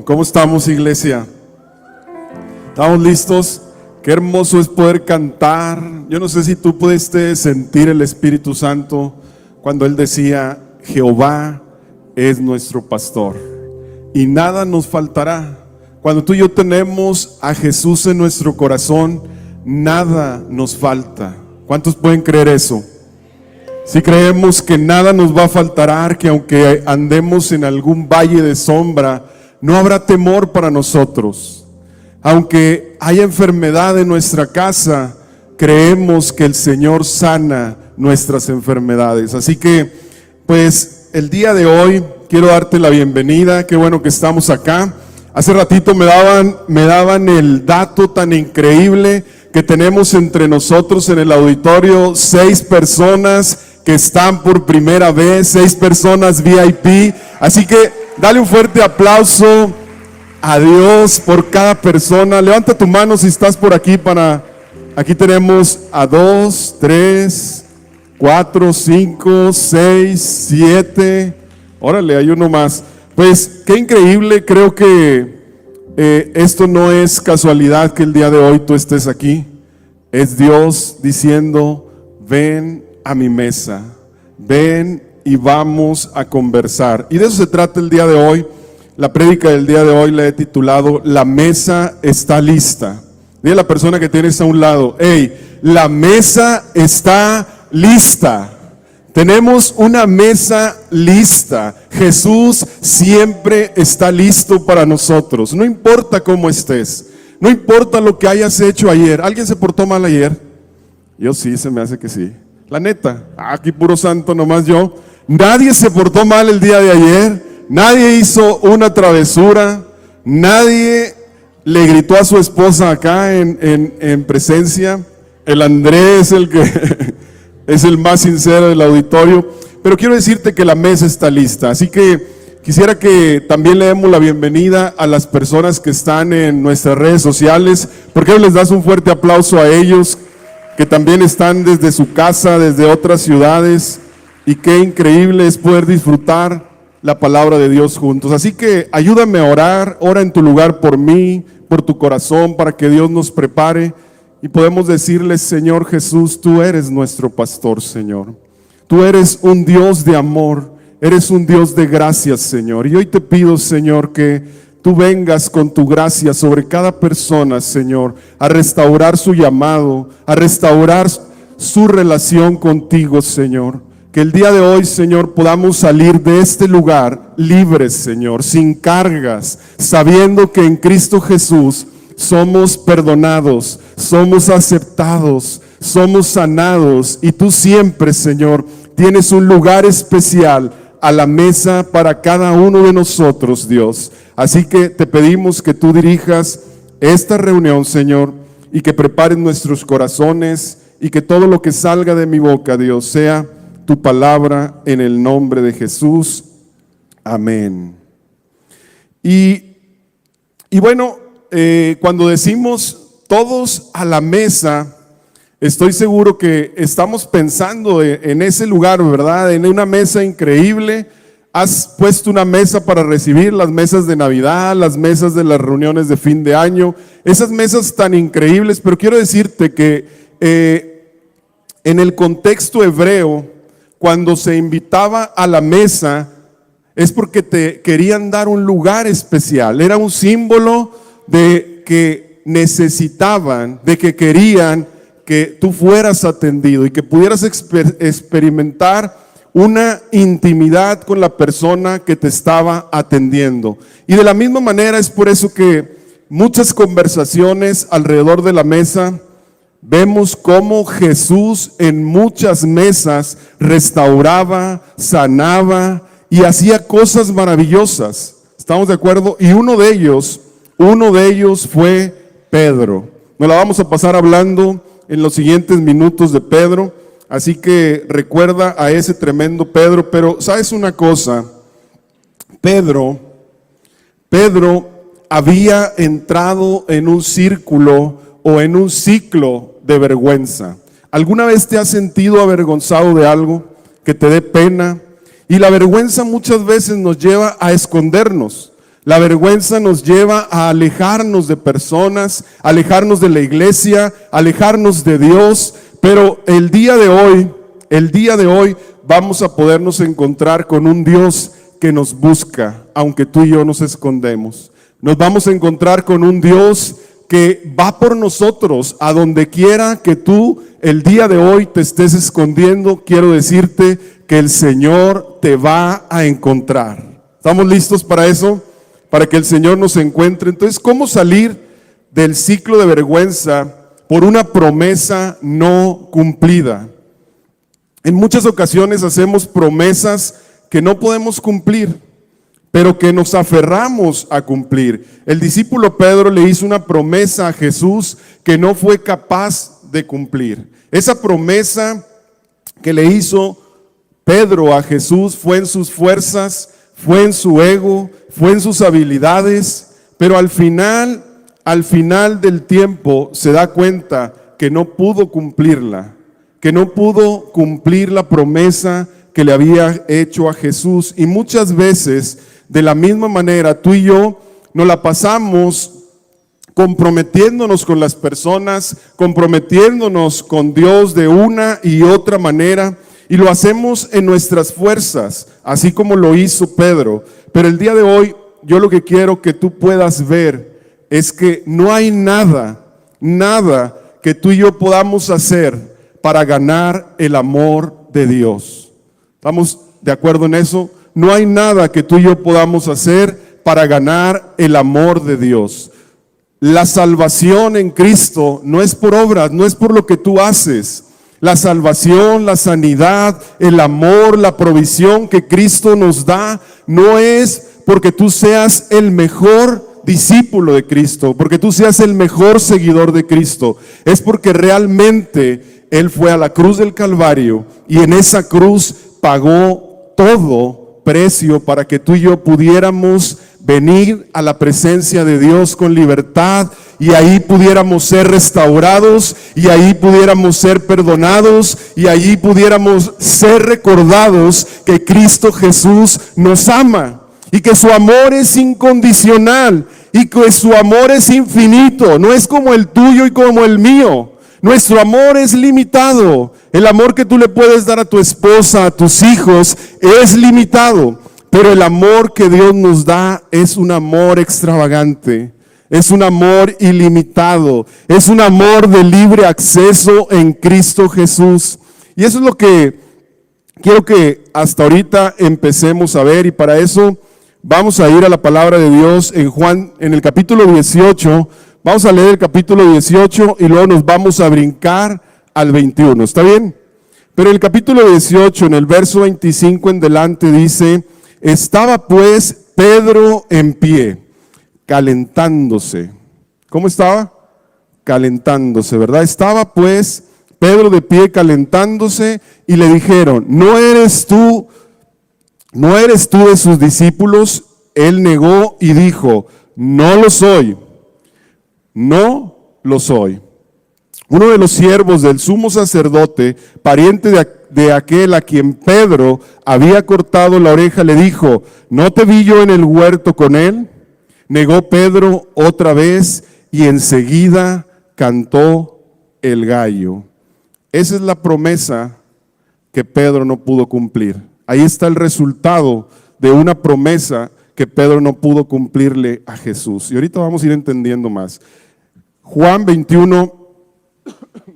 ¿Cómo estamos, iglesia? ¿Estamos listos? Qué hermoso es poder cantar. Yo no sé si tú pudiste sentir el Espíritu Santo cuando Él decía: Jehová es nuestro pastor y nada nos faltará. Cuando tú y yo tenemos a Jesús en nuestro corazón, nada nos falta. ¿Cuántos pueden creer eso? Si creemos que nada nos va a faltar, que aunque andemos en algún valle de sombra, no habrá temor para nosotros. Aunque haya enfermedad en nuestra casa, creemos que el Señor sana nuestras enfermedades. Así que, pues, el día de hoy quiero darte la bienvenida. Qué bueno que estamos acá. Hace ratito me daban el dato tan increíble que tenemos entre nosotros en el auditorio 6 personas que están por primera vez, 6 personas VIP. Así que dale un fuerte aplauso a Dios por cada persona. Levanta tu mano si estás por aquí aquí tenemos a 2, 3, 4, 5, 6, 7. Órale, hay uno más. Pues qué increíble, creo que esto no es casualidad que el día de hoy tú estés aquí. Es Dios diciendo: ven a mi mesa, ven y vamos a conversar. Y de eso se trata el día de hoy. La prédica del día de hoy la he titulado: La mesa está lista. Dile a la persona que tienes a un lado: hey, la mesa está lista. Tenemos una mesa lista. Jesús siempre está listo para nosotros. No importa cómo estés, no importa lo que hayas hecho ayer. ¿Alguien se portó mal ayer? Yo sí, se me hace que sí. La neta, aquí puro santo nomás yo. Nadie se portó mal el día de ayer. Nadie hizo una travesura. Nadie le gritó a su esposa acá en presencia. El Andrés, el que es el más sincero del auditorio. Pero quiero decirte que la mesa está lista. Así que quisiera que también le demos la bienvenida a las personas que están en nuestras redes sociales. ¿Por qué no les das un fuerte aplauso a ellos, que también están desde su casa, desde otras ciudades? Y qué increíble es poder disfrutar la palabra de Dios juntos. Así que ayúdame a orar, ora en tu lugar por mí, por tu corazón, para que Dios nos prepare y podemos decirle: Señor Jesús, tú eres nuestro pastor, Señor. Tú eres un Dios de amor, eres un Dios de gracias, Señor. Y hoy te pido, Señor, que tú vengas con tu gracia sobre cada persona, Señor, a restaurar su llamado, a restaurar su relación contigo, Señor. Que el día de hoy, Señor, podamos salir de este lugar libres, Señor, sin cargas, sabiendo que en Cristo Jesús somos perdonados, somos aceptados, somos sanados. Y tú siempre, Señor, tienes un lugar especial a la mesa para cada uno de nosotros, Dios. Así que te pedimos que tú dirijas esta reunión, Señor, y que prepares nuestros corazones, y que todo lo que salga de mi boca, Dios, sea tu palabra, en el nombre de Jesús. Amén. Y bueno, cuando decimos todos a la mesa, estoy seguro que estamos pensando en ese lugar, ¿verdad? En una mesa increíble. Has puesto una mesa para recibir las mesas de Navidad, las mesas de las reuniones de fin de año, esas mesas tan increíbles. Pero quiero decirte que en el contexto hebreo, cuando se invitaba a la mesa, es porque te querían dar un lugar especial. Era un símbolo de que necesitaban, de que querían que tú fueras atendido y que pudieras experimentar una intimidad con la persona que te estaba atendiendo. Y de la misma manera es por eso que muchas conversaciones alrededor de la mesa vemos cómo Jesús en muchas mesas restauraba, sanaba y hacía cosas maravillosas. ¿Estamos de acuerdo? Y uno de ellos fue Pedro. Nos la vamos a pasar hablando en los siguientes minutos de Pedro. Así que recuerda a ese tremendo Pedro. Pero ¿sabes una cosa? Pedro había entrado en un círculo o en un ciclo de vergüenza. ¿Alguna vez te has sentido avergonzado de algo que te dé pena? Y la vergüenza muchas veces nos lleva a escondernos. La vergüenza nos lleva a alejarnos de personas, alejarnos de la iglesia, alejarnos de Dios, pero el día de hoy vamos a podernos encontrar con un Dios que nos busca, aunque tú y yo nos escondemos. Nos vamos a encontrar con un Dios que va por nosotros a donde quiera que tú el día de hoy te estés escondiendo. Quiero decirte que el Señor te va a encontrar. ¿Estamos listos para eso? Para que el Señor nos encuentre. Entonces, ¿cómo salir del ciclo de vergüenza por una promesa no cumplida? En muchas ocasiones hacemos promesas que no podemos cumplir, pero que nos aferramos a cumplir. El discípulo Pedro le hizo una promesa a Jesús que no fue capaz de cumplir. Esa promesa que le hizo Pedro a Jesús fue en sus fuerzas, fue en su ego, fue en sus habilidades, pero al final del tiempo se da cuenta que no pudo cumplirla, que no pudo cumplir la promesa que le había hecho a Jesús. Y muchas veces, de la misma manera, tú y yo nos la pasamos comprometiéndonos con las personas, comprometiéndonos con Dios de una y otra manera, y lo hacemos en nuestras fuerzas, así como lo hizo Pedro. Pero el día de hoy, yo lo que quiero que tú puedas ver es que no hay nada que tú y yo podamos hacer para ganar el amor de Dios. ¿Estamos de acuerdo en eso? No hay nada que tú y yo podamos hacer para ganar el amor de Dios. La salvación en Cristo no es por obras, no es por lo que tú haces. La salvación, la sanidad, el amor, la provisión que Cristo nos da, no es porque tú seas el mejor discípulo de Cristo, porque tú seas el mejor seguidor de Cristo. Es porque realmente Él fue a la cruz del Calvario y en esa cruz pagó todo precio para que tú y yo pudiéramos venir a la presencia de Dios con libertad, y ahí pudiéramos ser restaurados, y ahí pudiéramos ser perdonados, y ahí pudiéramos ser recordados que Cristo Jesús nos ama, y que su amor es incondicional, y que su amor es infinito, no es como el tuyo y como el mío. Nuestro amor es limitado. El amor que tú le puedes dar a tu esposa, a tus hijos, es limitado. Pero el amor que Dios nos da es un amor extravagante, es un amor ilimitado, es un amor de libre acceso en Cristo Jesús. Y eso es lo que quiero que hasta ahorita empecemos a ver, y para eso vamos a ir a la palabra de Dios en Juan, en el capítulo 18. Vamos a leer el capítulo 18 y luego nos vamos a brincar al 21, ¿está bien? Pero en el capítulo 18, en el verso 25 en delante dice: estaba pues Pedro en pie, calentándose. ¿Cómo estaba? Calentándose, ¿verdad? Estaba pues Pedro de pie calentándose, y le dijeron: ¿no eres tú de sus discípulos? Él negó y dijo: no lo soy, no lo soy. Uno de los siervos del sumo sacerdote, pariente de aquel a quien Pedro había cortado la oreja, le dijo: ¿no te vi yo en el huerto con él? Negó Pedro otra vez, y enseguida cantó el gallo. Esa es la promesa que Pedro no pudo cumplir. Ahí está el resultado de una promesa que Pedro no pudo cumplirle a Jesús. Y ahorita vamos a ir entendiendo más. Juan 21,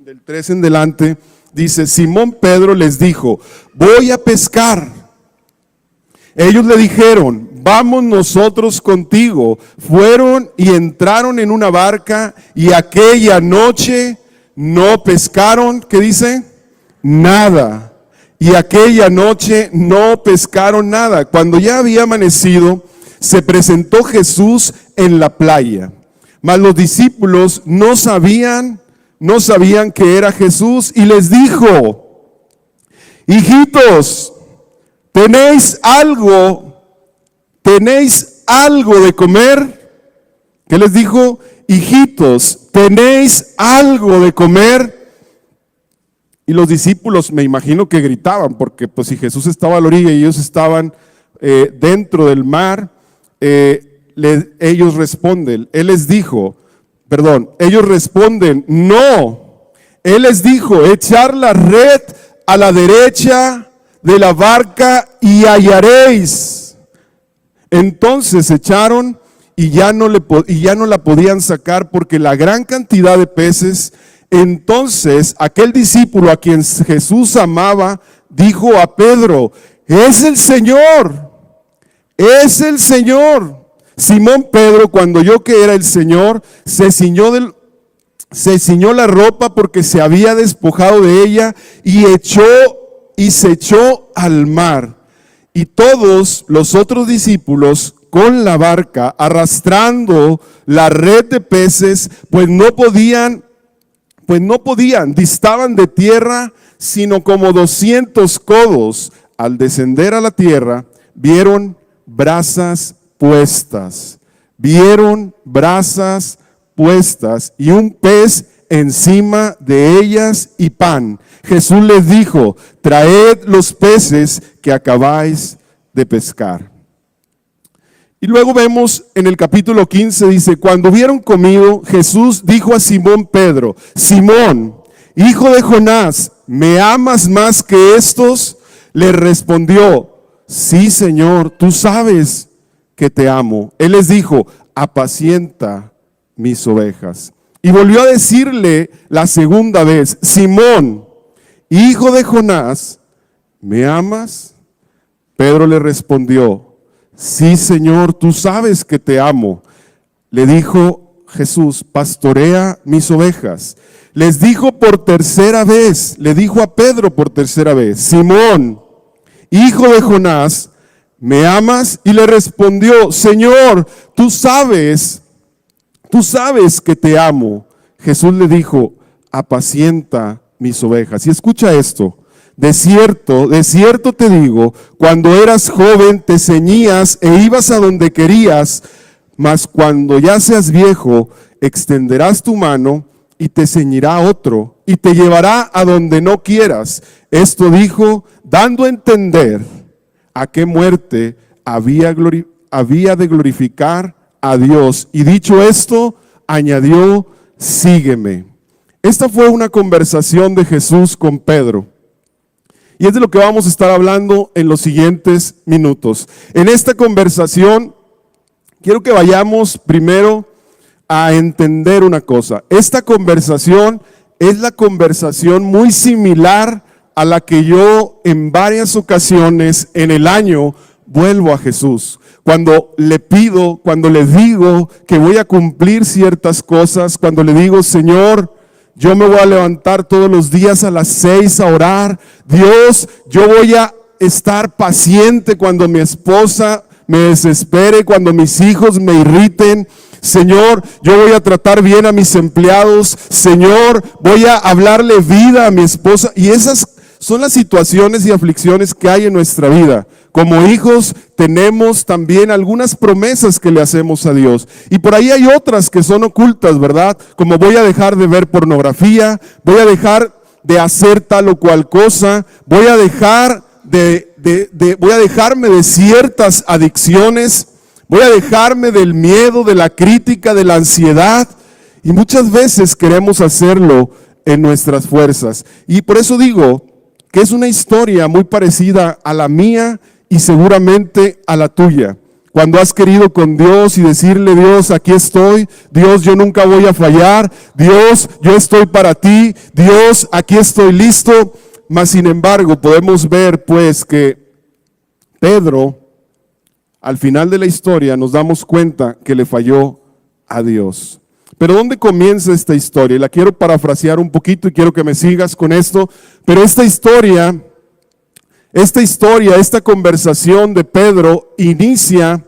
del 3 en delante, dice: Simón Pedro les dijo: voy a pescar. Ellos le dijeron: vamos nosotros contigo. Fueron y entraron en una barca, y aquella noche no pescaron, ¿qué dice? Nada. Y aquella noche no pescaron nada. Cuando ya había amanecido, se presentó Jesús en la playa. Mas los discípulos no sabían que era Jesús, y les dijo: hijitos, ¿tenéis algo de comer? ¿Qué les dijo? Hijitos, ¿tenéis algo de comer? Y los discípulos, me imagino que gritaban, porque pues si Jesús estaba a la orilla y ellos estaban dentro del mar, ellos responden, ellos responden, no. Él les dijo, echar la red a la derecha de la barca y hallaréis. Entonces echaron y ya no la podían sacar porque la gran cantidad de peces. Entonces aquel discípulo a quien Jesús amaba dijo a Pedro, es el Señor, es el Señor. Simón Pedro, cuando oyó que era el Señor, se ciñó la ropa porque se había despojado de ella y se echó al mar. Y todos los otros discípulos con la barca arrastrando la red de peces, pues no podían, distaban de tierra sino como 200 codos. Al descender a la tierra, vieron brasas puestas y un pez encima de ellas y pan. Jesús les dijo, traed los peces que acabáis de pescar. Y luego vemos en el capítulo 15, dice, cuando hubieron comido, Jesús dijo a Simón Pedro, Simón, hijo de Jonás, ¿me amas más que estos? Le respondió, sí, Señor, tú sabes que te amo. Él les dijo, apacienta mis ovejas. Y volvió a decirle la segunda vez, Simón, hijo de Jonás, ¿me amas? Pedro le respondió, sí, Señor, tú sabes que te amo. Le dijo Jesús, pastorea mis ovejas. Les dijo por tercera vez, le dijo a Pedro por tercera vez, Simón, hijo de Jonás, ¿me amas? Y le respondió, Señor, tú sabes que te amo. Jesús le dijo, apacienta mis ovejas. Y escucha esto, de cierto te digo, cuando eras joven te ceñías e ibas a donde querías, mas cuando ya seas viejo, extenderás tu mano y te ceñirá otro y te llevará a donde no quieras. Esto dijo, dando a entender a qué muerte había de glorificar a Dios. Y dicho esto, añadió, sígueme. Esta fue una conversación de Jesús con Pedro. Y es de lo que vamos a estar hablando en los siguientes minutos. En esta conversación, quiero que vayamos primero a entender una cosa. Esta conversación es la conversación muy similar a la que yo en varias ocasiones en el año vuelvo a Jesús. Cuando le pido, cuando le digo que voy a cumplir ciertas cosas, cuando le digo, Señor, yo me voy a levantar todos los días a las 6 a orar. Dios, yo voy a estar paciente cuando mi esposa me desespere, cuando mis hijos me irriten. Señor, yo voy a tratar bien a mis empleados. Señor, voy a hablarle vida a mi esposa. Y esas son las situaciones y aflicciones que hay en nuestra vida. Como hijos tenemos también algunas promesas que le hacemos a Dios. Y por ahí hay otras que son ocultas, ¿verdad? Como voy a dejar de ver pornografía, voy a dejar de hacer tal o cual cosa, voy a dejarme de ciertas adicciones, voy a dejarme del miedo, de la crítica, de la ansiedad. Y muchas veces queremos hacerlo en nuestras fuerzas. Y por eso digo que es una historia muy parecida a la mía y seguramente a la tuya. Cuando has querido con Dios y decirle, Dios, aquí estoy, Dios, yo nunca voy a fallar, Dios, yo estoy para ti, Dios, aquí estoy listo. Mas sin embargo, podemos ver pues que Pedro, al final de la historia, nos damos cuenta que le falló a Dios. Pero ¿dónde comienza esta historia? Y la quiero parafrasear un poquito y quiero que me sigas con esto. Pero esta conversación de Pedro inicia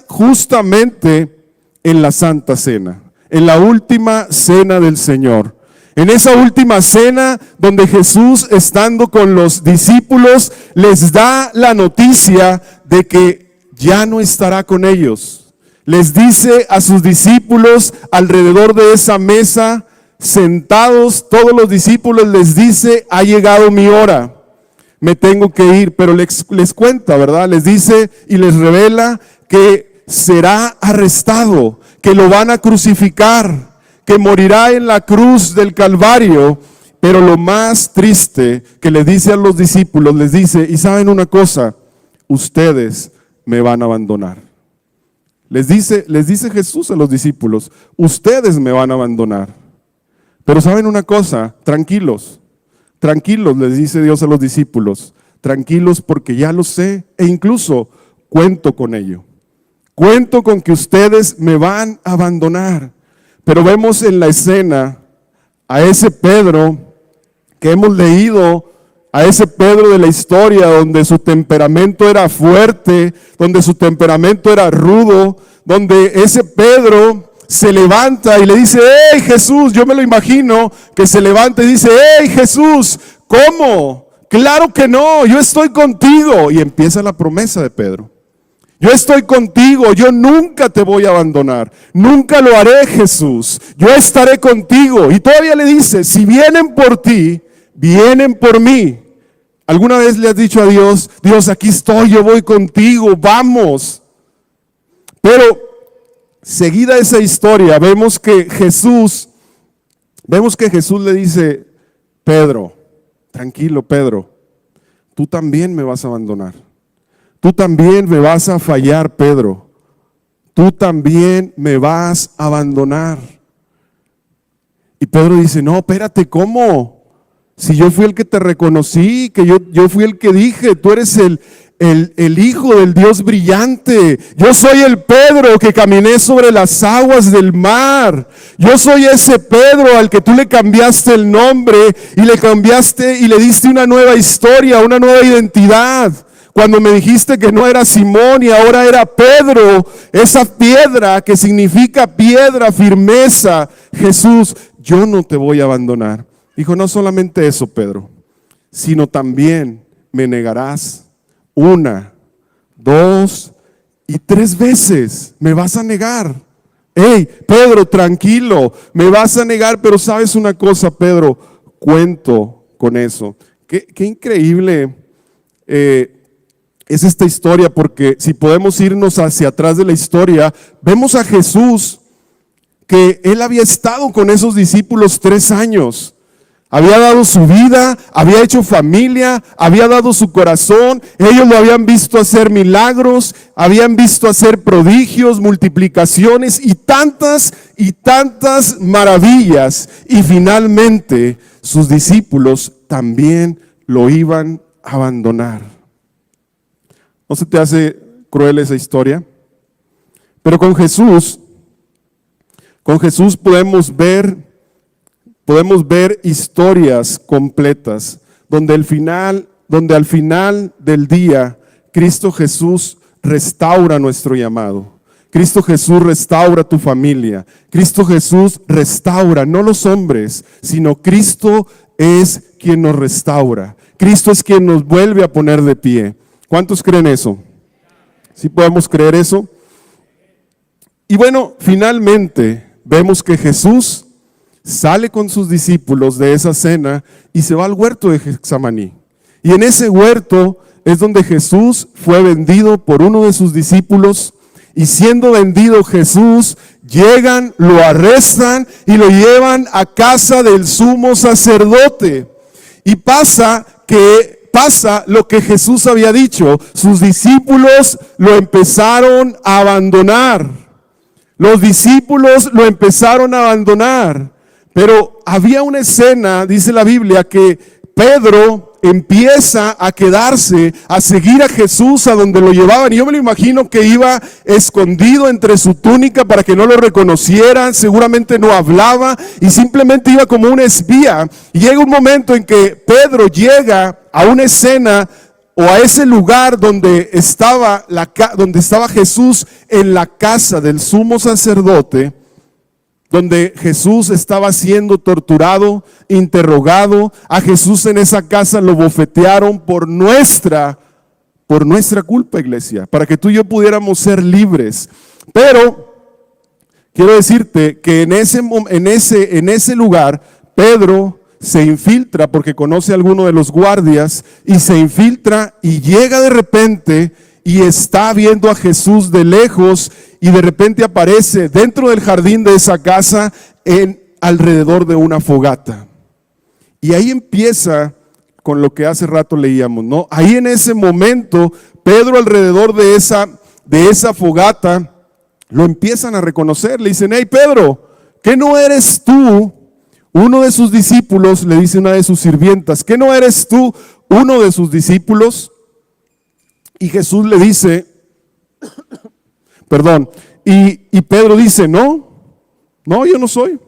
justamente en la Santa Cena, en la última cena del Señor. En esa última cena donde Jesús, estando con los discípulos, les da la noticia de que ya no estará con ellos. Les dice a sus discípulos alrededor de esa mesa, sentados, todos los discípulos les dice, ha llegado mi hora, me tengo que ir, pero les cuenta, ¿verdad? Les dice y les revela que será arrestado, que lo van a crucificar, que morirá en la cruz del Calvario. Pero lo más triste que le dice a los discípulos, les dice, y saben una cosa, ustedes me van a abandonar. Les dice Jesús a los discípulos, ustedes me van a abandonar. Pero saben una cosa, tranquilos, les dice Dios a los discípulos, tranquilos porque ya lo sé e incluso cuento con ello. Cuento con que ustedes me van a abandonar. Pero vemos en la escena a ese Pedro que hemos leído, a ese Pedro de la historia donde su temperamento era fuerte, donde su temperamento era rudo, donde ese Pedro se levanta y le dice, ¡hey Jesús! Yo me lo imagino que se levanta y dice, ¡hey Jesús! ¿Cómo? Claro que no, yo estoy contigo. Y empieza la promesa de Pedro. Yo estoy contigo, yo nunca te voy a abandonar, nunca lo haré Jesús, yo estaré contigo. Y todavía le dice, si vienen por ti, vienen por mí. ¿Alguna vez le has dicho a Dios, Dios, aquí estoy, yo voy contigo, vamos? Pero seguida esa historia, vemos que Jesús le dice, Pedro, tranquilo Pedro, tú también me vas a abandonar. Tú también me vas a fallar, Pedro. Tú también me vas a abandonar. Y Pedro dice, no, espérate, ¿cómo? Si yo fui el que te reconocí, que yo fui el que dije, tú eres el Hijo del Dios brillante. Yo soy el Pedro que caminé sobre las aguas del mar. Yo soy ese Pedro al que tú le cambiaste el nombre y le cambiaste y le diste una nueva historia, una nueva identidad. Cuando me dijiste que no era Simón y ahora era Pedro, esa piedra que significa piedra, firmeza, Jesús, yo no te voy a abandonar. Dijo, no solamente eso, Pedro, sino también me negarás 1, 2 y 3 veces. Me vas a negar. Hey, Pedro, tranquilo, me vas a negar, pero sabes una cosa, Pedro, cuento con eso. Qué increíble es esta historia, porque si podemos irnos hacia atrás de la historia, vemos a Jesús que él había estado con esos discípulos 3 años. Había dado su vida, había hecho familia, había dado su corazón. Ellos lo habían visto hacer milagros, habían visto hacer prodigios, multiplicaciones y tantas maravillas. Y finalmente sus discípulos también lo iban a abandonar. ¿No se te hace cruel esa historia? Pero con Jesús podemos ver historias completas, donde al final del día, Cristo Jesús restaura nuestro llamado. Cristo Jesús restaura tu familia. Cristo Jesús restaura, no los hombres, sino Cristo es quien nos restaura. Cristo es quien nos vuelve a poner de pie. ¿Cuántos creen eso? ¿Sí podemos creer eso? Y bueno, finalmente vemos que Jesús sale con sus discípulos de esa cena y se va al huerto de Getsemaní. Y en ese huerto es donde Jesús fue vendido por uno de sus discípulos. Y siendo vendido Jesús, llegan, lo arrestan y lo llevan a casa del sumo sacerdote. Y pasa lo que Jesús había dicho. Sus discípulos lo empezaron a abandonar. Los discípulos lo empezaron a abandonar. Pero había una escena, dice la Biblia, que Pedro empieza a quedarse, a seguir a Jesús a donde lo llevaban. Y yo me lo imagino que iba escondido entre su túnica para que no lo reconocieran. Seguramente no hablaba y simplemente iba como un espía. Y llega un momento en que Pedro llega a una escena o a ese lugar donde estaba Jesús en la casa del sumo sacerdote, donde Jesús estaba siendo torturado, interrogado. A Jesús en esa casa lo bofetearon por nuestra culpa, iglesia, para que tú y yo pudiéramos ser libres. Pero quiero decirte que en ese lugar, Pedro se infiltra porque conoce a alguno de los guardias y se infiltra y llega de repente y está viendo a Jesús de lejos y de repente aparece dentro del jardín de esa casa alrededor de una fogata. Y ahí empieza con lo que hace rato leíamos, ¿no? Ahí en ese momento, Pedro alrededor de esa fogata lo empiezan a reconocer. Le dicen: hey Pedro, ¿qué no eres tú uno de sus discípulos? Le dice una de sus sirvientas: ¿qué no eres tú uno de sus discípulos? Y Jesús le dice, perdón, y Pedro dice: no, yo no soy.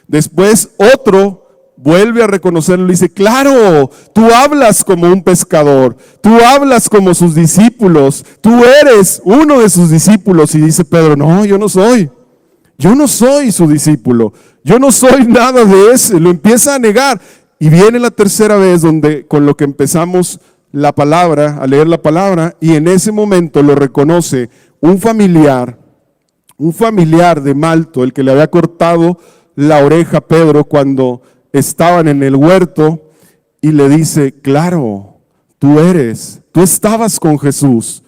Después otro vuelve a reconocerlo y le dice: claro, tú hablas como un pescador, tú hablas como sus discípulos, tú eres uno de sus discípulos. Y dice Pedro: no, yo no soy su discípulo, yo no soy nada de eso. Lo empieza a negar. Y viene la tercera vez con lo que empezamos la palabra, a leer la palabra, y en ese momento lo reconoce un familiar de Malto, el que le había cortado la oreja a Pedro cuando estaban en el huerto, y le dice: claro, tú estabas con Jesús.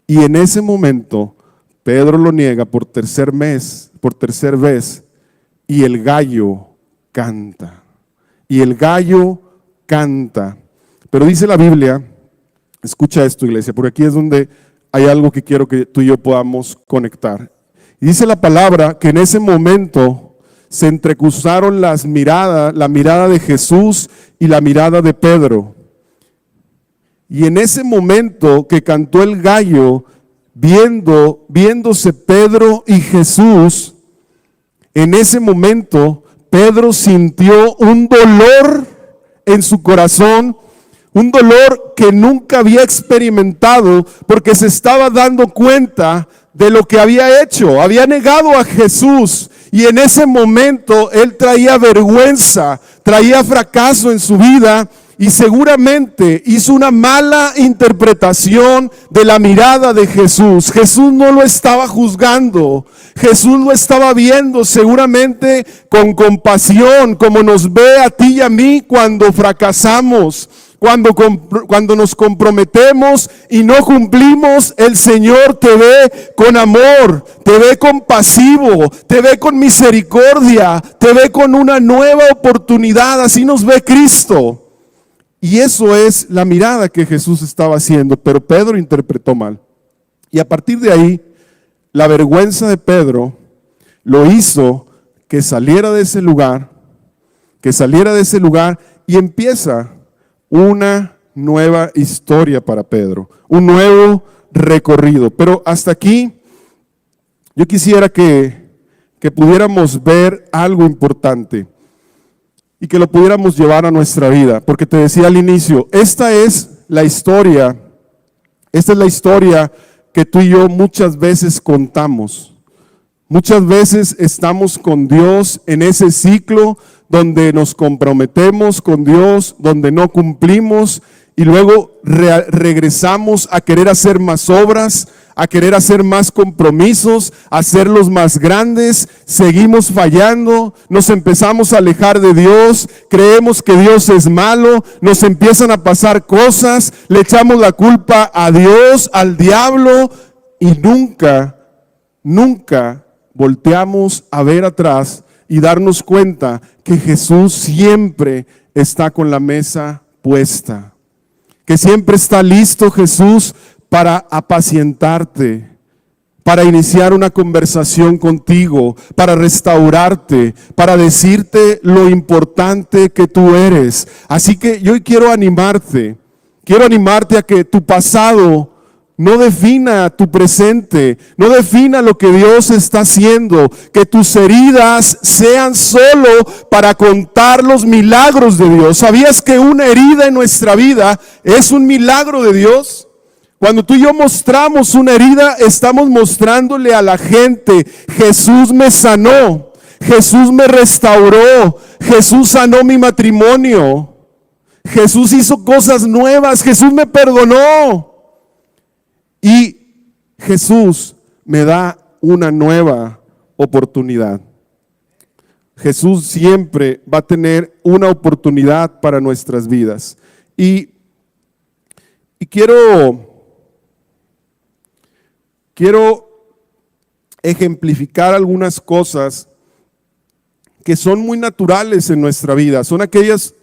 Y en ese momento Pedro lo niega por tercera vez, y el gallo canta. Pero dice la Biblia, escucha esto, iglesia, porque aquí es donde hay algo que quiero que tú y yo podamos conectar. Y dice la palabra que en ese momento se entrecruzaron la mirada de Jesús y la mirada de Pedro. Y en ese momento que cantó el gallo, viéndose Pedro y Jesús, en ese momento Pedro sintió un dolor en su corazón, un dolor que nunca había experimentado, porque se estaba dando cuenta de lo que había hecho. Había negado a Jesús, y en ese momento él traía vergüenza, traía fracaso en su vida, y seguramente hizo una mala interpretación de la mirada de Jesús. Jesús no lo estaba juzgando, Jesús lo estaba viendo seguramente con compasión, como nos ve a ti y a mí cuando fracasamos. Cuando nos comprometemos y no cumplimos, el Señor te ve con amor, te ve compasivo, te ve con misericordia, te ve con una nueva oportunidad. Así nos ve Cristo. Y eso es la mirada que Jesús estaba haciendo, pero Pedro interpretó mal. Y a partir de ahí, la vergüenza de Pedro lo hizo que saliera de ese lugar, y empieza una nueva historia para Pedro, un nuevo recorrido. Pero hasta aquí yo quisiera que pudiéramos ver algo importante y que lo pudiéramos llevar a nuestra vida, porque te decía al inicio, esta es la historia que tú y yo muchas veces contamos. Muchas veces estamos con Dios en ese ciclo donde nos comprometemos con Dios, donde no cumplimos, y luego regresamos a querer hacer más obras, a querer hacer más compromisos, a hacerlos más grandes. Seguimos fallando, nos empezamos a alejar de Dios, creemos que Dios es malo, nos empiezan a pasar cosas, le echamos la culpa a Dios, al diablo, y nunca volteamos a ver atrás y darnos cuenta que Jesús siempre está con la mesa puesta, que siempre está listo Jesús para apacientarte, para iniciar una conversación contigo, para restaurarte, para decirte lo importante que tú eres. Así que yo quiero animarte a que tu pasado no defina tu presente, no defina lo que Dios está haciendo, que tus heridas sean solo para contar los milagros de Dios. ¿Sabías que una herida en nuestra vida es un milagro de Dios? Cuando tú y yo mostramos una herida, estamos mostrándole a la gente: Jesús me sanó, Jesús me restauró, Jesús sanó mi matrimonio, Jesús hizo cosas nuevas, Jesús me perdonó. Y Jesús me da una nueva oportunidad. Jesús siempre va a tener una oportunidad para nuestras vidas. Y quiero quiero ejemplificar algunas cosas que son muy naturales en nuestra vida. Son aquellas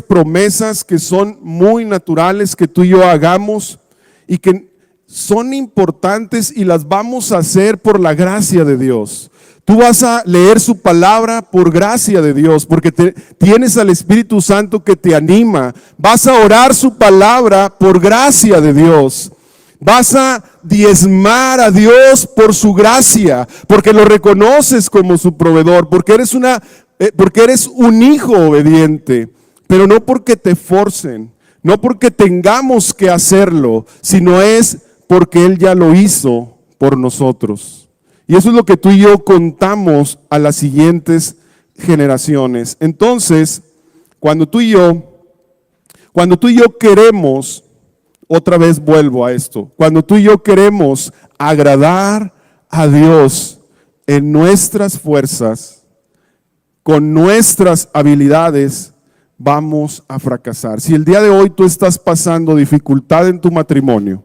promesas que son muy naturales que tú y yo hagamos y que son importantes y las vamos a hacer por la gracia de Dios. Tú vas a leer su palabra por gracia de Dios, porque tienes al Espíritu Santo que te anima. Vas a orar su palabra por gracia de Dios. Vas a diezmar a Dios por su gracia, porque lo reconoces como su proveedor, porque eres un hijo obediente, pero no porque te forcen, no porque tengamos que hacerlo, sino es porque Él ya lo hizo por nosotros. Y eso es lo que tú y yo contamos a las siguientes generaciones. Entonces, cuando tú y yo queremos, otra vez vuelvo a esto, cuando tú y yo queremos agradar a Dios en nuestras fuerzas, con nuestras habilidades, vamos a fracasar. Si el día de hoy tú estás pasando dificultad en tu matrimonio,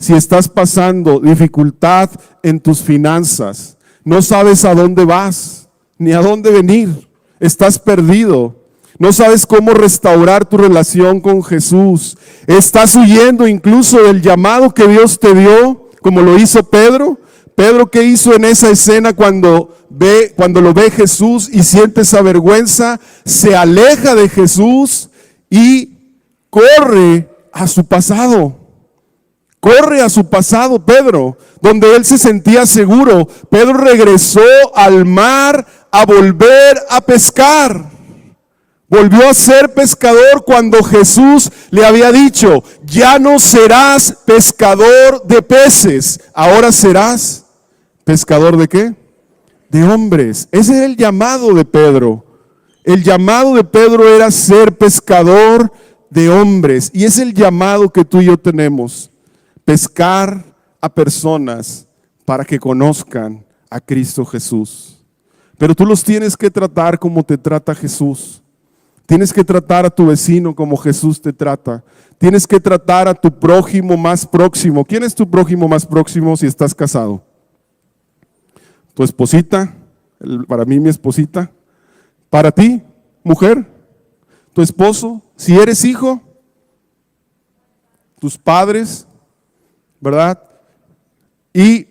si estás pasando dificultad en tus finanzas, no sabes a dónde vas, ni a dónde venir, estás perdido, no sabes cómo restaurar tu relación con Jesús, estás huyendo incluso del llamado que Dios te dio, como lo hizo Pedro. Pedro, ¿qué hizo en esa escena cuando lo ve Jesús y siente esa vergüenza? Se aleja de Jesús y corre a su pasado. Corre a su pasado, Pedro, donde él se sentía seguro. Pedro regresó al mar a volver a pescar. Volvió a ser pescador cuando Jesús le había dicho: ya no serás pescador de peces, ahora serás pescador ¿de qué? De hombres. Ese es el llamado de Pedro. El llamado de Pedro era ser pescador de hombres. Y es el llamado que tú y yo tenemos. Pescar a personas para que conozcan a Cristo Jesús. Pero tú los tienes que tratar como te trata Jesús. Tienes que tratar a tu vecino como Jesús te trata. Tienes que tratar a tu prójimo más próximo. ¿Quién es tu prójimo más próximo si estás casado? Tu esposita, para mí mi esposita. Para ti, mujer, tu esposo. Si eres hijo, tus padres, ¿verdad? Y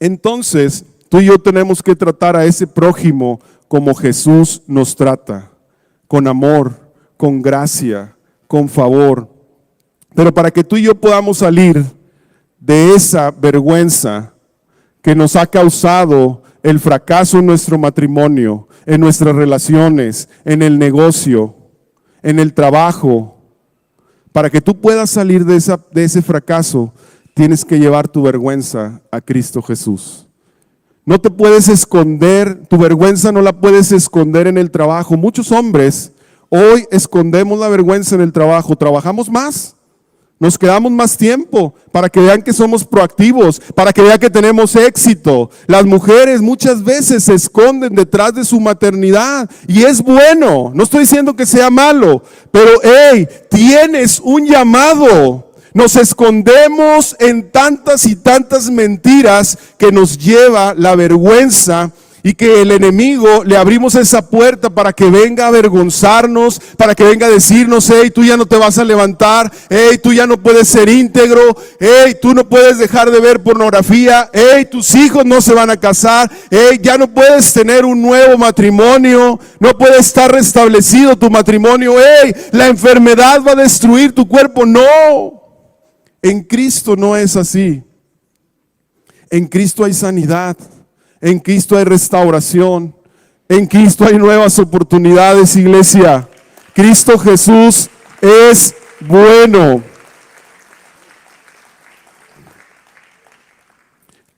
entonces tú y yo tenemos que tratar a ese prójimo como Jesús nos trata. Con amor, con gracia, con favor. Pero para que tú y yo podamos salir de esa vergüenza que nos ha causado el fracaso en nuestro matrimonio, en nuestras relaciones, en el negocio, en el trabajo, para que tú puedas salir de ese fracaso, tienes que llevar tu vergüenza a Cristo Jesús. No te puedes esconder, tu vergüenza no la puedes esconder en el trabajo. Muchos hombres hoy escondemos la vergüenza en el trabajo, trabajamos más, nos quedamos más tiempo para que vean que somos proactivos, para que vean que tenemos éxito. Las mujeres muchas veces se esconden detrás de su maternidad y es bueno, no estoy diciendo que sea malo, pero hey, tienes un llamado. Nos escondemos en tantas y tantas mentiras que nos lleva la vergüenza y que el enemigo le abrimos esa puerta para que venga a avergonzarnos, para que venga a decirnos: hey, tú ya no te vas a levantar, hey, tú ya no puedes ser íntegro, hey, tú no puedes dejar de ver pornografía, hey, tus hijos no se van a casar, hey, ya no puedes tener un nuevo matrimonio, no puede estar restablecido tu matrimonio, hey, la enfermedad va a destruir tu cuerpo. No. En Cristo no es así. En Cristo hay sanidad, en Cristo hay restauración, en Cristo hay nuevas oportunidades, iglesia. Cristo Jesús es bueno.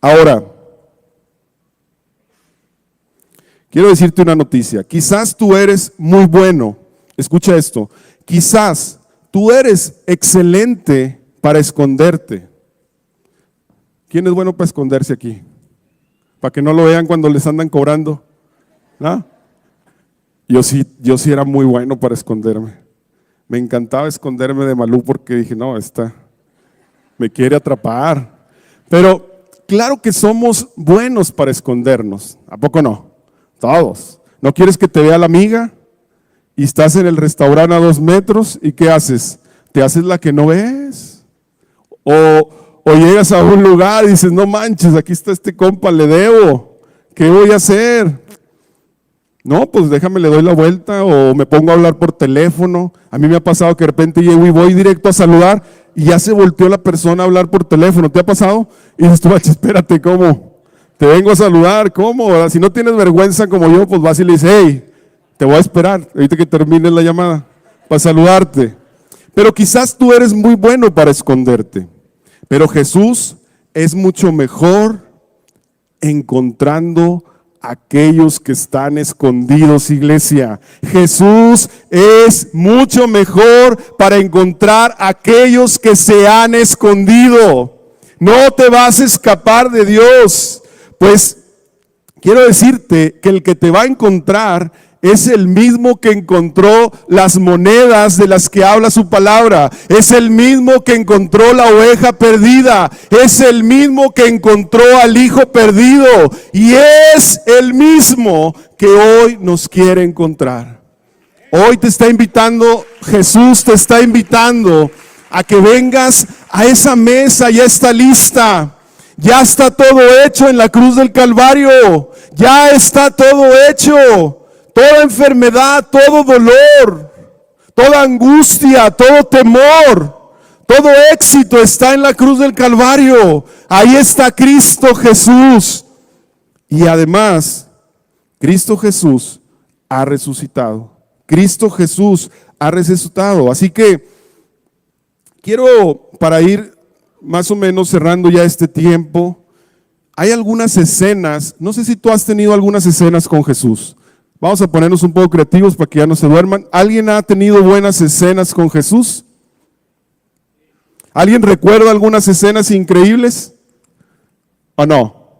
Ahora, quiero decirte una noticia. Quizás tú eres muy bueno. Escucha esto. Quizás tú eres excelente para esconderte. ¿Quién es bueno para esconderse aquí? Para que no lo vean cuando les andan cobrando. ¿No? Yo sí era muy bueno para esconderme. Me encantaba esconderme de Malú porque dije: no, esta me quiere atrapar. Pero claro que somos buenos para escondernos. ¿A poco no? Todos. ¿No quieres que te vea la amiga? Y estás en el restaurante a 2 metros, ¿y qué haces? Te haces la que no ves. O llegas a un lugar y dices, no manches, aquí está este compa, le debo. ¿Qué voy a hacer? No, pues déjame, le doy la vuelta o me pongo a hablar por teléfono. A mí me ha pasado que de repente llego y voy directo a saludar y ya se volteó la persona a hablar por teléfono. ¿Te ha pasado? Y dices tú, espérate, ¿cómo? Te vengo a saludar, ¿cómo? ¿Verdad? Si no tienes vergüenza como yo, pues vas y le dices, hey, te voy a esperar ahorita que termine la llamada para saludarte. Pero quizás tú eres muy bueno para esconderte. Pero Jesús es mucho mejor encontrando aquellos que están escondidos, iglesia. Jesús es mucho mejor para encontrar aquellos que se han escondido. No te vas a escapar de Dios. Pues quiero decirte que el que te va a encontrar es el mismo que encontró las monedas de las que habla su palabra. Es el mismo que encontró la oveja perdida. Es el mismo que encontró al hijo perdido. Y es el mismo que hoy nos quiere encontrar. Hoy te está invitando, Jesús te está invitando a que vengas a esa mesa, ya está lista. Ya está todo hecho en la cruz del Calvario. Ya está todo hecho. Toda enfermedad, todo dolor, toda angustia, todo temor, todo éxito está en la cruz del Calvario. Ahí está Cristo Jesús. Y además, Cristo Jesús ha resucitado. Cristo Jesús ha resucitado. Así que quiero, para ir más o menos cerrando ya este tiempo, hay algunas escenas, no sé si tú has tenido algunas escenas con Jesús. Vamos a ponernos un poco creativos para que ya no se duerman. ¿Alguien ha tenido buenas escenas con Jesús? ¿Alguien recuerda algunas escenas increíbles? ¿O no?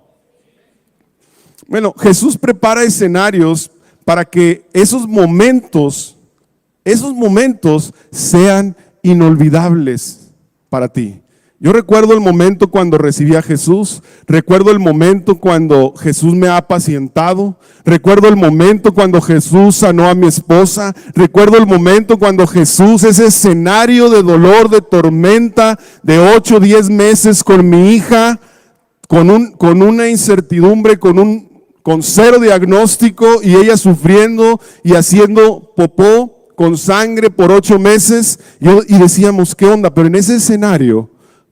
Bueno, Jesús prepara escenarios para que esos momentos sean inolvidables para ti. Yo recuerdo el momento cuando recibí a Jesús, recuerdo el momento cuando Jesús me ha apacientado, recuerdo el momento cuando Jesús sanó a mi esposa, recuerdo el momento cuando Jesús, ese escenario de dolor, de tormenta, de 8 o 10 meses con mi hija, con una incertidumbre, con cero diagnóstico y ella sufriendo y haciendo popó con sangre por 8 meses y decíamos, ¿qué onda? Pero en ese escenario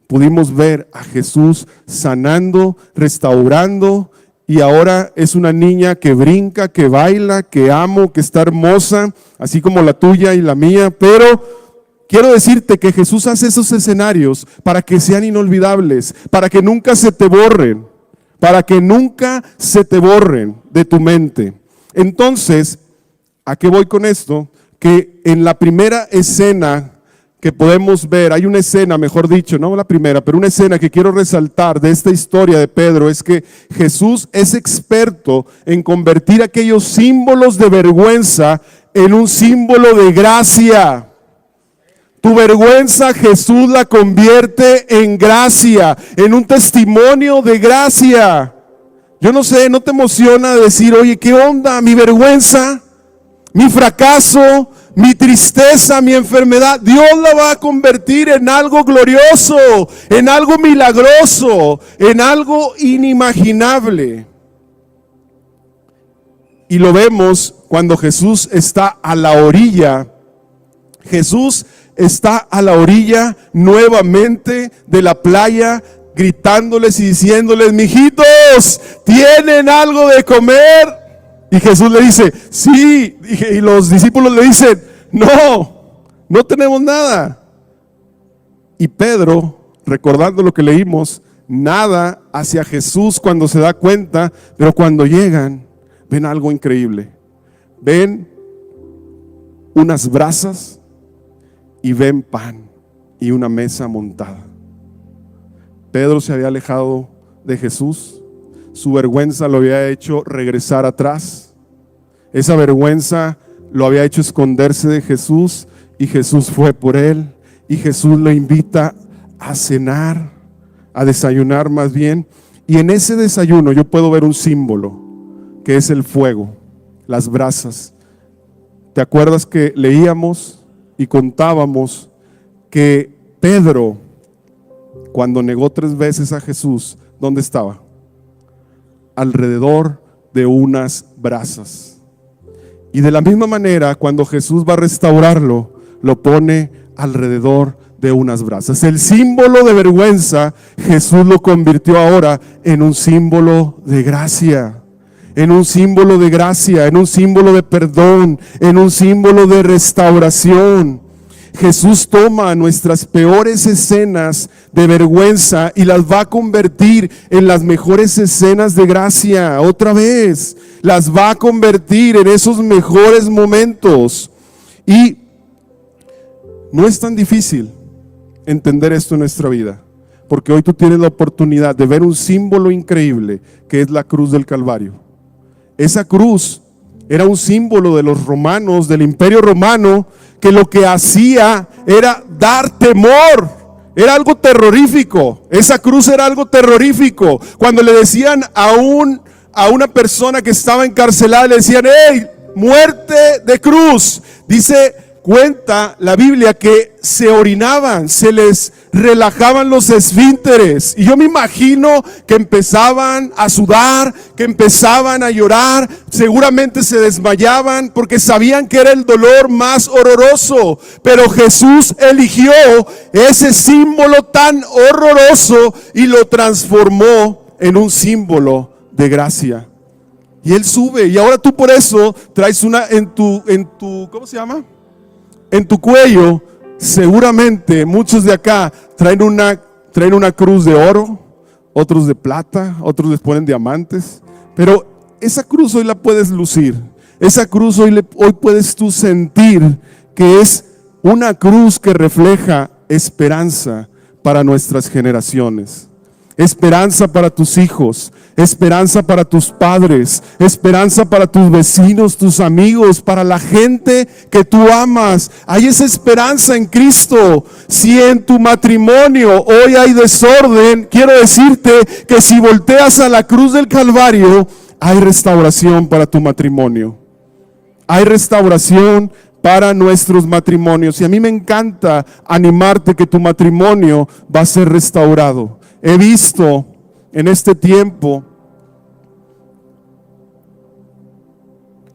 pudimos ver a Jesús sanando, restaurando, y ahora es una niña que brinca, que baila, que amo, que está hermosa, así como la tuya y la mía. Pero quiero decirte que Jesús hace esos escenarios para que sean inolvidables, para que nunca se te borren, de tu mente. Entonces, ¿a qué voy con esto? Que en la primera escena que podemos ver, hay una escena, mejor dicho, no la primera, pero una escena que quiero resaltar de esta historia de Pedro, es que Jesús es experto en convertir aquellos símbolos de vergüenza en un símbolo de gracia. Tu vergüenza Jesús la convierte en gracia, en un testimonio de gracia. Yo no sé, ¿no te emociona decir, oye, qué onda, mi vergüenza, mi fracaso, mi tristeza, mi enfermedad, Dios la va a convertir en algo glorioso, en algo milagroso, en algo inimaginable? Y lo vemos cuando Jesús está a la orilla. Jesús está a la orilla nuevamente de la playa, gritándoles y diciéndoles, mijitos, ¿tienen algo de comer? Y Jesús le dice, sí, y los discípulos le dicen, no tenemos nada. Y Pedro, recordando lo que leímos, nada hacia Jesús cuando se da cuenta, pero cuando llegan, ven algo increíble. Ven unas brasas y ven pan y una mesa montada. Pedro se había alejado de Jesús. Su vergüenza lo había hecho regresar atrás. Esa vergüenza lo había hecho esconderse de Jesús, y Jesús fue por él, y Jesús lo invita a cenar, a desayunar más bien. Y en ese desayuno yo puedo ver un símbolo, que es el fuego, las brasas. ¿Te acuerdas que leíamos y contábamos que Pedro, cuando negó 3 veces a Jesús, ¿dónde estaba? Alrededor de unas brasas. Y de la misma manera, cuando Jesús va a restaurarlo, lo pone alrededor de unas brasas. El símbolo de vergüenza, Jesús lo convirtió ahora en un símbolo de gracia, en un símbolo de gracia, en un símbolo de perdón, en un símbolo de restauración. Jesús toma nuestras peores escenas de vergüenza y las va a convertir en las mejores escenas de gracia. Otra vez, las va a convertir en esos mejores momentos. Y no es tan difícil entender esto en nuestra vida, porque hoy tú tienes la oportunidad de ver un símbolo increíble que es la cruz del Calvario. Esa cruz era un símbolo de los romanos, del Imperio Romano, que lo que hacía era dar temor. Era algo terrorífico. Esa cruz era algo terrorífico. Cuando le decían a una persona que estaba encarcelada, le decían: ¡hey, muerte de cruz! Cuenta la Biblia que se orinaban, se les relajaban los esfínteres. Y yo me imagino que empezaban a sudar, que empezaban a llorar, seguramente se desmayaban porque sabían que era el dolor más horroroso. Pero Jesús eligió ese símbolo tan horroroso y lo transformó en un símbolo de gracia. Y Él sube, y ahora tú por eso traes una en tu ¿cómo se llama? En tu cuello. Seguramente muchos de acá traen una cruz de oro, otros de plata, otros les ponen diamantes, pero esa cruz hoy la puedes lucir. Esa cruz hoy puedes tú sentir que es una cruz que refleja esperanza para nuestras generaciones. Esperanza para tus hijos, esperanza para tus padres, esperanza para tus vecinos, tus amigos, para la gente que tú amas. Hay esa esperanza en Cristo. Si en tu matrimonio hoy hay desorden, quiero decirte que si volteas a la cruz del Calvario, hay restauración para tu matrimonio. Hay restauración para nuestros matrimonios. Y a mí me encanta animarte que tu matrimonio va a ser restaurado. He visto en este tiempo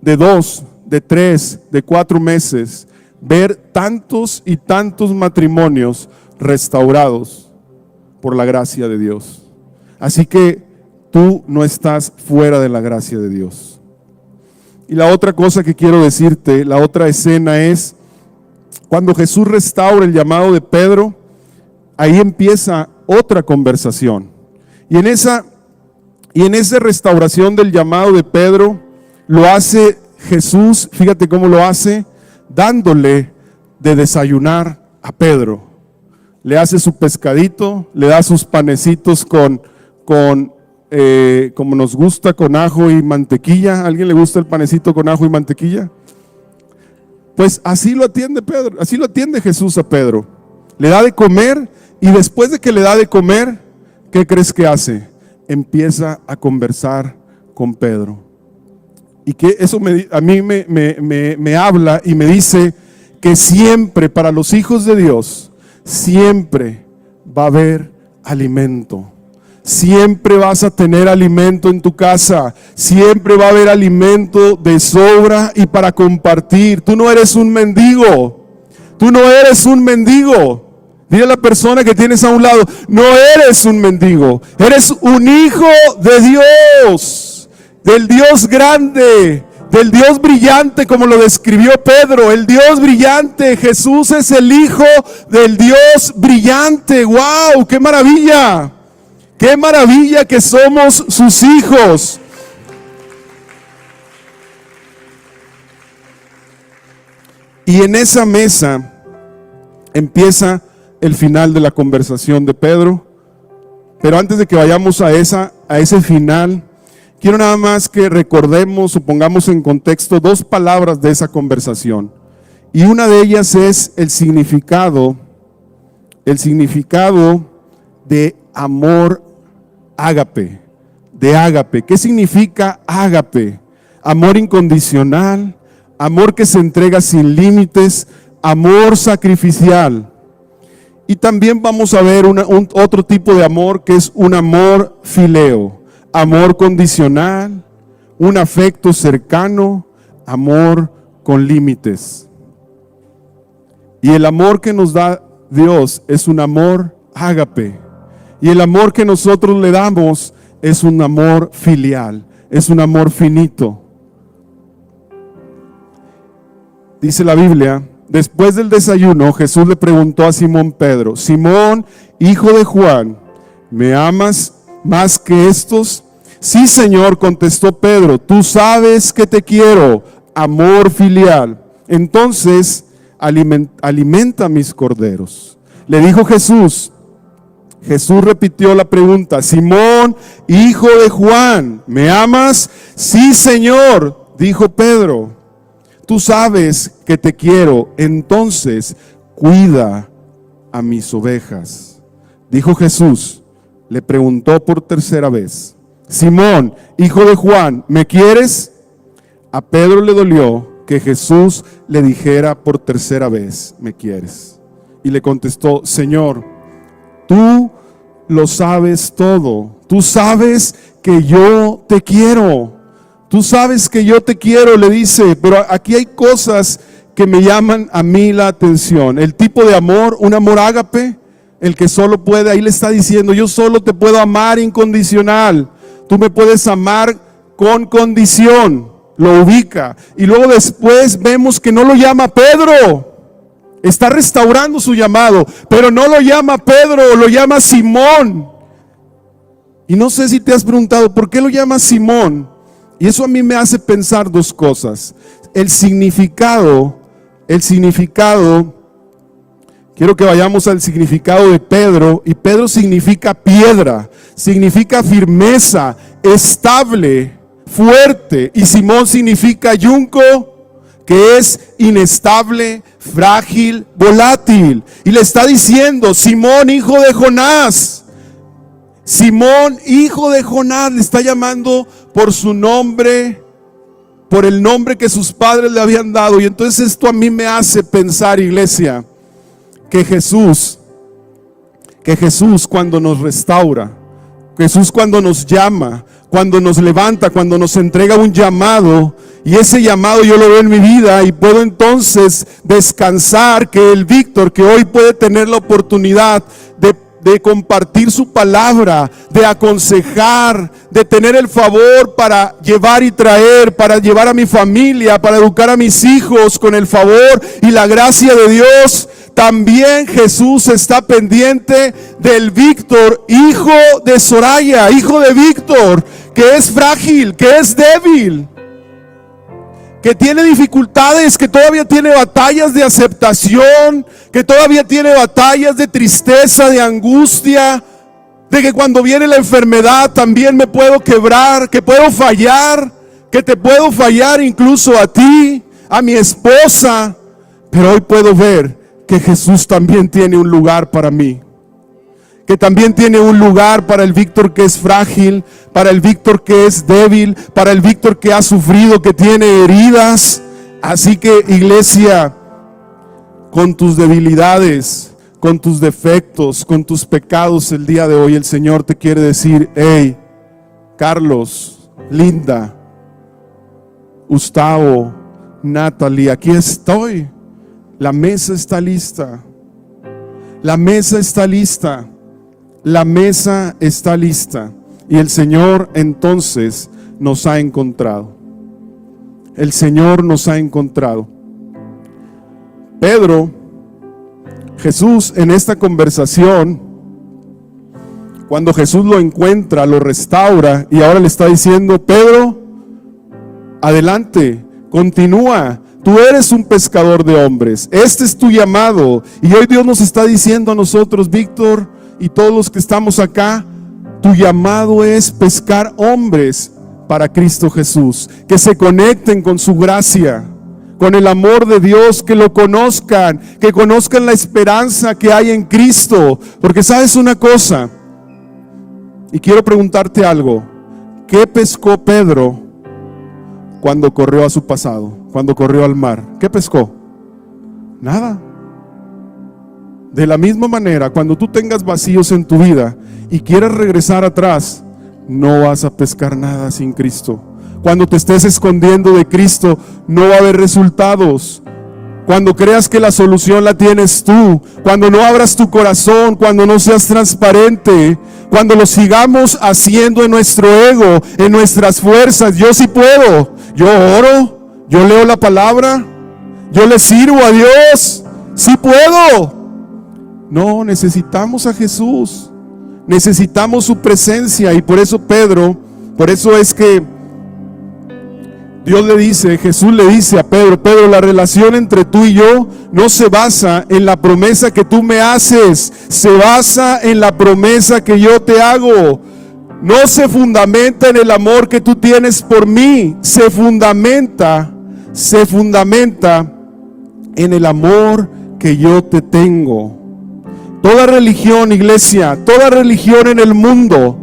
de 2, de 3, de 4 meses, ver tantos y tantos matrimonios restaurados por la gracia de Dios. Así que tú no estás fuera de la gracia de Dios. Y la otra cosa que quiero decirte, la otra escena es cuando Jesús restaura el llamado de Pedro. Ahí empieza otra conversación. Y en esa restauración del llamado de Pedro, lo hace Jesús, fíjate cómo lo hace, dándole de desayunar a Pedro. Le hace su pescadito, le da sus panecitos como nos gusta, con ajo y mantequilla. ¿A alguien le gusta el panecito con ajo y mantequilla? Pues así lo atiende Pedro, así lo atiende Jesús a Pedro. Le da de comer. Y después de que le da de comer, ¿qué crees que hace? Empieza a conversar con Pedro. Y que eso a mí me habla y me dice que siempre para los hijos de Dios, siempre va a haber alimento. Siempre vas a tener alimento en tu casa. Siempre va a haber alimento de sobra y para compartir. Tú no eres un mendigo. Tú no eres un mendigo. Dile a la persona que tienes a un lado: no eres un mendigo, eres un hijo de Dios, del Dios grande, del Dios brillante, como lo describió Pedro, el Dios brillante. Jesús es el Hijo del Dios brillante. ¡Wow! ¡Qué maravilla! ¡Qué maravilla que somos sus hijos! Y en esa mesa empieza el final de la conversación de Pedro. Pero antes de que vayamos a ese final, quiero nada más que recordemos o pongamos en contexto 2 palabras de esa conversación. Y una de ellas es el significado de amor ágape, de ágape. ¿Qué significa ágape? Amor incondicional, amor que se entrega sin límites, amor sacrificial. Y también vamos a ver otro tipo de amor que es un amor fileo, amor condicional, un afecto cercano, amor con límites. Y el amor que nos da Dios es un amor ágape. Y el amor que nosotros le damos es un amor filial, es un amor finito. Dice la Biblia, después del desayuno, Jesús le preguntó a Simón Pedro: Simón, hijo de Juan, ¿me amas más que estos? Sí, Señor, contestó Pedro, tú sabes que te quiero, amor filial. Entonces, alimenta mis corderos. Le dijo Jesús. Jesús repitió la pregunta: Simón, hijo de Juan, ¿me amas? Sí, Señor, dijo Pedro. Tú sabes que te quiero, entonces cuida a mis ovejas. Dijo Jesús, le preguntó por tercera vez: Simón, hijo de Juan, ¿me quieres? A Pedro le dolió que Jesús le dijera por tercera vez: ¿me quieres? Y le contestó: Señor, tú lo sabes todo. Tú sabes que yo te quiero. Tú sabes que yo te quiero, le dice. Pero aquí hay cosas que me llaman a mí la atención. El tipo de amor, un amor ágape, el que solo puede, ahí le está diciendo: yo solo te puedo amar incondicional. Tú me puedes amar con condición. Lo ubica. Y luego después vemos que no lo llama Pedro. Está restaurando su llamado, pero no lo llama Pedro, lo llama Simón. Y no sé si te has preguntado por qué lo llama Simón. Y eso a mí me hace pensar dos cosas. El significado, quiero que vayamos al significado de Pedro. Y Pedro significa piedra, significa firmeza, estable, fuerte. Y Simón significa yunco, que es inestable, frágil, volátil. Y le está diciendo: Simón, hijo de Jonás. Simón, hijo de Jonás, le está llamando por su nombre, por el nombre que sus padres le habían dado. Y entonces esto a mí me hace pensar, iglesia, que Jesús cuando nos restaura, Jesús cuando nos llama, cuando nos levanta, cuando nos entrega un llamado, y ese llamado yo lo veo en mi vida y puedo entonces descansar que el Víctor, que hoy puede tener la oportunidad de compartir su palabra, de aconsejar, de tener el favor para llevar y traer, para llevar a mi familia, para educar a mis hijos con el favor y la gracia de Dios. También Jesús está pendiente del Víctor, hijo de Soraya, hijo de Víctor, que es frágil, que es débil, que tiene dificultades, que todavía tiene batallas de aceptación, que todavía tiene batallas de tristeza, de angustia, de que cuando viene la enfermedad también me puedo quebrar, que puedo fallar, que te puedo fallar incluso a ti, a mi esposa. Pero hoy puedo ver que Jesús también tiene un lugar para mí, que también tiene un lugar para el Víctor que es frágil, para el Víctor que es débil, para el Víctor que ha sufrido, que tiene heridas. Así que, iglesia, con tus debilidades, con tus defectos, con tus pecados, el día de hoy el Señor te quiere decir: hey, Carlos, Linda, Gustavo, Natalie, aquí estoy. La mesa está lista. La mesa está lista. La mesa está lista. Y el Señor entonces nos ha encontrado. El Señor nos ha encontrado. Pedro, Jesús en esta conversación, cuando Jesús lo encuentra, lo restaura y ahora le está diciendo: Pedro, adelante, continúa. Tú eres un pescador de hombres. Este es tu llamado. Y hoy Dios nos está diciendo a nosotros, Víctor, y todos los que estamos acá, tu llamado es pescar hombres para Cristo Jesús, que se conecten con su gracia, con el amor de Dios, que lo conozcan, que conozcan la esperanza que hay en Cristo. Porque sabes una cosa, y quiero preguntarte algo: ¿Qué pescó Pedro cuando corrió a su pasado? Cuando corrió al mar. ¿Qué pescó? Nada. De la misma manera, cuando tú tengas vacíos en tu vida y quieras regresar atrás, no vas a pescar nada sin Cristo. Cuando te estés escondiendo de Cristo, no va a haber resultados. Cuando creas que la solución la tienes tú, cuando no abras tu corazón, cuando no seas transparente, cuando lo sigamos haciendo en nuestro ego, en nuestras fuerzas. Yo sí puedo, yo oro, yo leo la palabra, yo le sirvo a Dios, sí puedo. No, necesitamos a Jesús, necesitamos su presencia. Y por eso Pedro, por eso es que Dios le dice, Jesús le dice a Pedro: Pedro, la relación entre tú y yo no se basa en la promesa que tú me haces, se basa en la promesa que yo te hago. No se fundamenta en el amor que tú tienes por mí, se fundamenta en el amor que yo te tengo. Toda religión, iglesia, toda religión en el mundo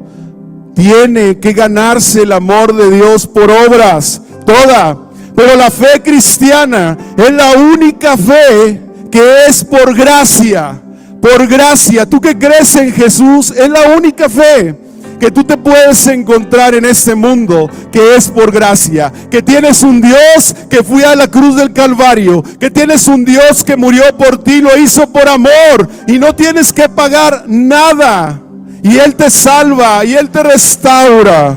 tiene que ganarse el amor de Dios por obras, toda. Pero la fe cristiana es la única fe que es por gracia, por gracia. Tú que crees en Jesús, es la única fe que tú te puedes encontrar en este mundo, que es por gracia. Que tienes un Dios que fue a la cruz del Calvario, que tienes un Dios que murió por ti, lo hizo por amor, y no tienes que pagar nada, y Él te salva, y Él te restaura.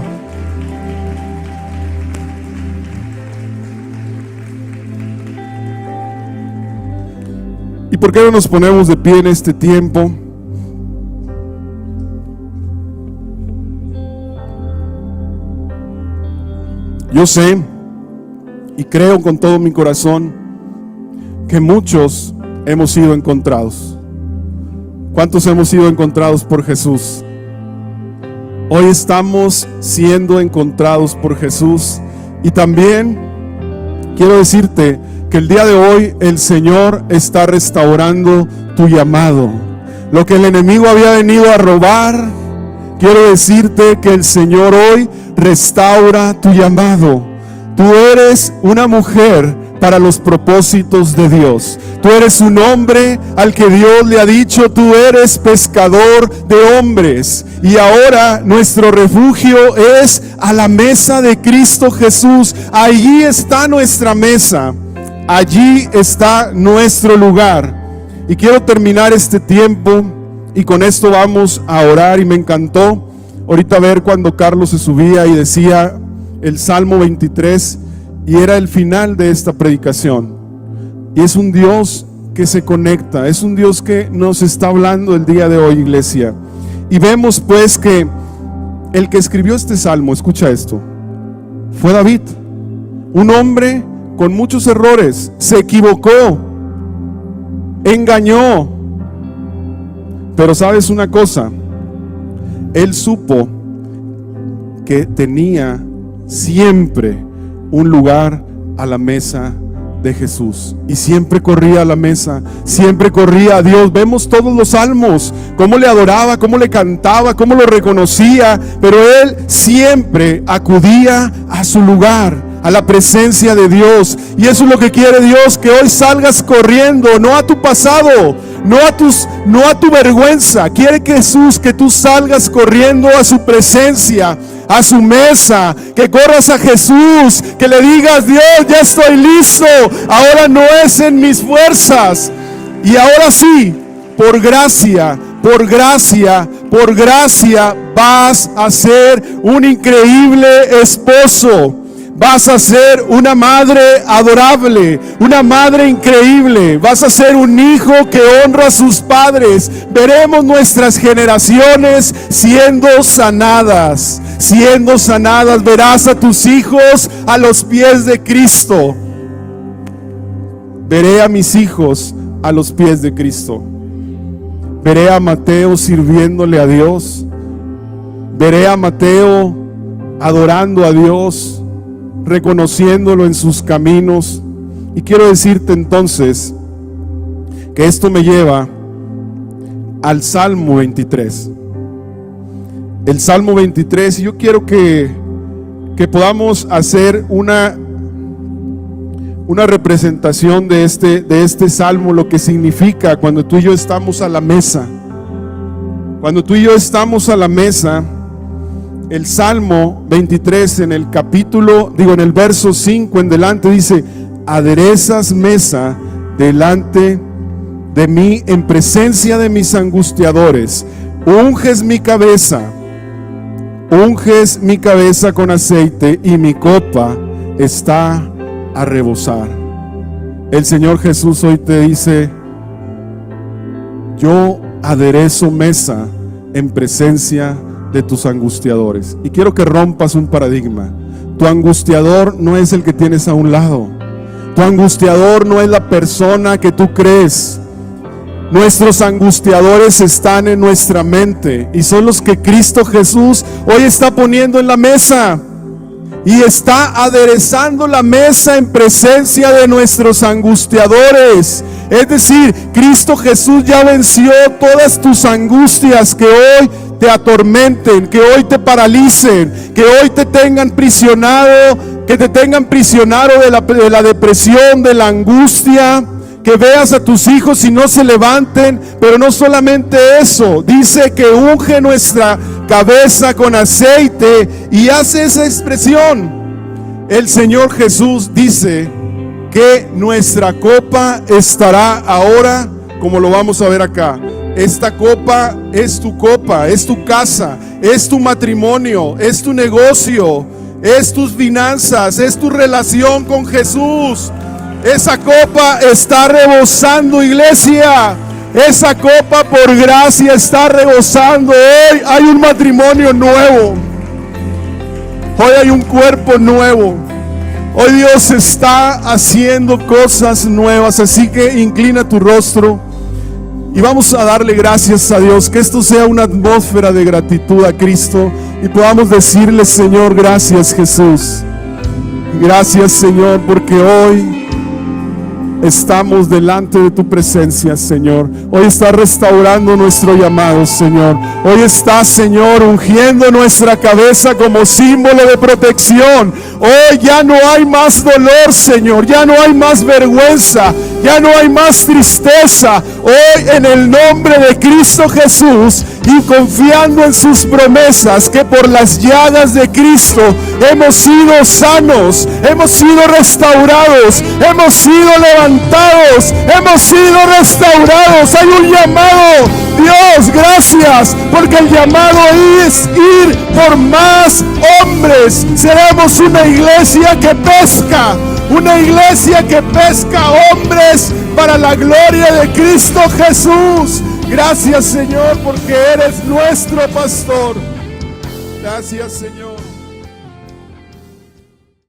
¿Y por qué no nos ponemos de pie en este tiempo? Yo sé y creo con todo mi corazón que muchos hemos sido encontrados. ¿Cuántos hemos sido encontrados por Jesús? Hoy estamos siendo encontrados por Jesús. Y también quiero decirte que el día de hoy el Señor está restaurando tu llamado. Lo que el enemigo había venido a robar, quiero decirte que el Señor hoy restaura tu llamado. Tú eres una mujer para los propósitos de Dios. Tú eres un hombre al que Dios le ha dicho: tú eres pescador de hombres. Y ahora nuestro refugio es a la mesa de Cristo Jesús. Allí está nuestra mesa, allí está nuestro lugar. Y quiero terminar este tiempo, y con esto vamos a orar. Y me encantó ahorita ver cuando Carlos se subía y decía el Salmo 23, y era el final de esta predicación. Y es un Dios que se conecta, es un Dios que nos está hablando el día de hoy, iglesia. Y vemos pues que el que escribió este salmo, escucha esto, fue David, un hombre con muchos errores, se equivocó, engañó. Pero sabes una cosa, él supo que tenía siempre un lugar a la mesa de Jesús, y siempre corría a la mesa, siempre corría a Dios. Vemos todos los salmos, cómo le adoraba, cómo le cantaba, cómo lo reconocía, pero él siempre acudía a su lugar, a la presencia de Dios. Y eso es lo que quiere Dios, que hoy salgas corriendo, no a tu pasado, no a tu vergüenza. Quiere que Jesús, que tú salgas corriendo a su presencia, a su mesa, que corras a Jesús, que le digas: Dios, ya estoy listo, ahora no es en mis fuerzas, y ahora sí, por gracia, por gracia, por gracia, vas a ser un increíble esposo. Vas a ser una madre adorable, una madre increíble. Vas a ser un hijo que honra a sus padres. Veremos nuestras generaciones siendo sanadas, siendo sanadas. Verás a tus hijos a los pies de Cristo. Veré a mis hijos a los pies de Cristo. Veré a Mateo sirviéndole a Dios. Veré a Mateo adorando a Dios, reconociéndolo en sus caminos. Y quiero decirte entonces que esto me lleva al Salmo 23. El Salmo 23, y yo quiero que que podamos hacer una representación de este salmo, lo que significa cuando tú y yo estamos a la mesa. Cuando tú y yo estamos a la mesa, el Salmo 23 en el verso 5 en delante dice: aderezas mesa delante de mí en presencia de mis angustiadores, unges mi cabeza con aceite y mi copa está a rebosar. El Señor Jesús hoy te dice: yo aderezo mesa en presencia de tus angustiadores. Y quiero que rompas un paradigma. Tu angustiador no es el que tienes a un lado. Tu angustiador no es la persona que tú crees. Nuestros angustiadores están en nuestra mente y son los que Cristo Jesús hoy está poniendo en la mesa. Y está aderezando la mesa en presencia de nuestros angustiadores. Es decir, Cristo Jesús ya venció todas tus angustias que hoy te atormenten, que hoy te paralicen, que hoy te tengan prisionado, que te tengan prisionero de la depresión, de la angustia. Que veas a tus hijos y no se levanten. Pero no solamente eso, dice que unge nuestra cabeza con aceite y hace esa expresión. El Señor Jesús dice que nuestra copa estará ahora, como lo vamos a ver acá. Esta copa, es tu casa, es tu matrimonio, es tu negocio, es tus finanzas, es tu relación con Jesús. Esa copa está rebosando, iglesia. Esa copa por gracia está rebosando. Hoy hay un matrimonio nuevo. Hoy hay un cuerpo nuevo. Hoy Dios está haciendo cosas nuevas. Así que inclina tu rostro y vamos a darle gracias a Dios. Que esto sea una atmósfera de gratitud a Cristo y podamos decirle: Señor, gracias Jesús. Gracias Señor, porque hoy estamos delante de tu presencia, Señor. Hoy está restaurando nuestro llamado, Señor. Hoy está, Señor, ungiendo nuestra cabeza como símbolo de protección. Hoy ya no hay más dolor, Señor. Ya no hay más vergüenza. Ya no hay más tristeza. Hoy, en el nombre de Cristo Jesús, y confiando en sus promesas, que por las llagas de Cristo hemos sido sanos, hemos sido restaurados, hemos sido levantados, hemos sido restaurados. Hay un llamado. Dios, gracias, porque el llamado es ir por más hombres. Seremos una iglesia que pesca, una iglesia que pesca hombres para la gloria de Cristo Jesús. Gracias, Señor, porque eres nuestro pastor. Gracias, Señor.